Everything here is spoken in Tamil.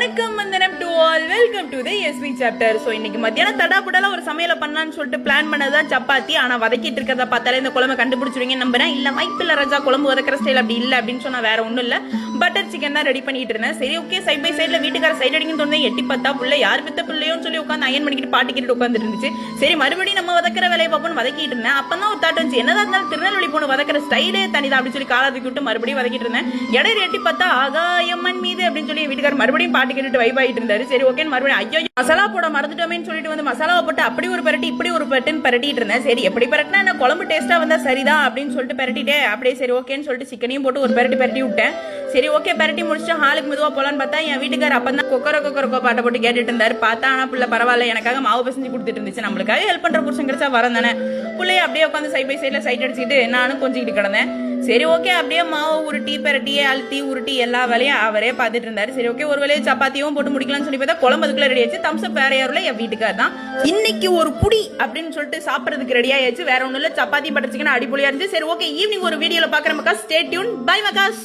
வணக்கம் வந்தனம் to all, welcome to the SV chapter. So இன்னைக்கு மத்தியானம் தடாபுடலாம் ஒரு சமையலை பண்ணலான்னு சொல்லிட்டு பிளான் பண்ணதான் சப்பாத்தி. ஆனால் வதக்கிட்டு இருக்கிறத பார்த்தாலே இந்த குழம்பு கண்டுபிடிச்சிருவீங்க நம்புறேன். இல்லை வாய்ப்பில்லை ராஜா, குழம்பு வதக்கிற ஸ்டைல் அப்படி இல்லை அப்படின்னு சொன்னால் வேற ஒன்றும் இல்லை, பட்டர் சிக்கன் தான் ரெடி பண்ணிட்டு இருந்தேன். சரி ஓகே, சைட் பை சைடில் வீட்டுக்கார சைட் அடிங்கன்னு தோணுது. எட்டி பார்த்தா புள்ள யார் வித்த பிள்ளையோன்னு சொல்லி உட்காந்து அயன் பண்ணிக்கிட்டு பாட்டு கேட்டு உட்காந்துட்டு இருந்துச்சு. சரி மறுபடியும் நம்ம வதக்கிற வேலையை பார்ப்போம்னு வதக்கிட்டு இருந்தேன். அப்போ தான் ஒரு தாட் வந்துச்சு, என்னதான் இருந்தாலும் திருநெல்வேலி போன வதக்கிற ஸ்டைலே தனிதான் அப்படின்னு சொல்லி காலாத்துக்கு விட்டு மறுபடியும் வதக்கிட்டு இருந்தேன். இடையில எட்டி பார்த்தா ஆகாயம்மன் மீது அப்படின்னு சொல்லி வீட்டுக்கார மறுபடியும் பாட்டு கேட்டுட்டு வைப் ஆகிட்டு இருந்தாரு. சரி ஓகே, மறுபடியும் ஐயோ மசாலா போட மறந்துட்டோமேன்னு சொல்லிட்டு வந்து மசாலாவை போட்டு அப்படி ஒரு பரட்டி இப்படி ஒரு பரட்டுன்னு பரட்டிட்டு இருந்தேன். சரி எப்படி பரட்டினா என்ன, குழம்பு டேஸ்டா வந்தா சரிதான் அப்படின்னு சொல்லிட்டு பரட்டிட்டே அப்படியே சரி ஓகேன்னு சொல்லிட்டு சிக்கனையும் போட்டு ஒரு பரட்டி விட்டேன். சரி ஓகே, பரட்டி முடிச்சுட்டு ஹாலுக்கு மெதுவா போலான்னு பார்த்தா என் வீட்டுக்கார அப்பதான் கொக்கரோ பாட்டை போட்டு கேட்டுட்டு இருந்தாரு. பார்த்தா ஆனா புள்ள பரவாயில்ல, எனக்காக மாவு பசஞ்சு கொடுத்துட்டு இருந்துச்சு. நம்மளுக்காக ஹெல்ப் பண்ற புருஷன் கிடைச்சா வரேன் தானே. பிள்ளைய அப்படியே உட்காந்து சைட் பை சைட்ல சைட் அடிச்சுட்டு நானும் கொஞ்சிக்கிட்டு கிடந்தேன். சரி ஓகே, அப்படியே மாவு உருட்டி பரட்டியே அழுத்தி உருட்டி எல்லா வேலையும் அவரே பார்த்துட்டு இருந்தாரு. சரி ஓகே, ஒரு வேலையை சப்பாத்தியும் போட்டு முடிக்கலாம்னு சொல்லி பார்த்தா குழம்பு அதுக்குள்ள ரெடி ஆச்சு. தம்ஸ் அப் வேற யாரும் என் வீட்டுக்கார தான். இன்னைக்கு ஒரு புடி அப்படின்னு சொல்லிட்டு சாப்பிட்றதுக்கு ரெடி ஆயிடுச்சு. வேற ஒன்றும் இல்லை, சப்பாத்தி பட்டர் சிக்கன் அடிப்பொலியா இருந்துச்சு. சரி ஓகே, ஈவினிங் ஒரு வீடியோல பாக்குற மக்கா. Stay tune, bye macaws.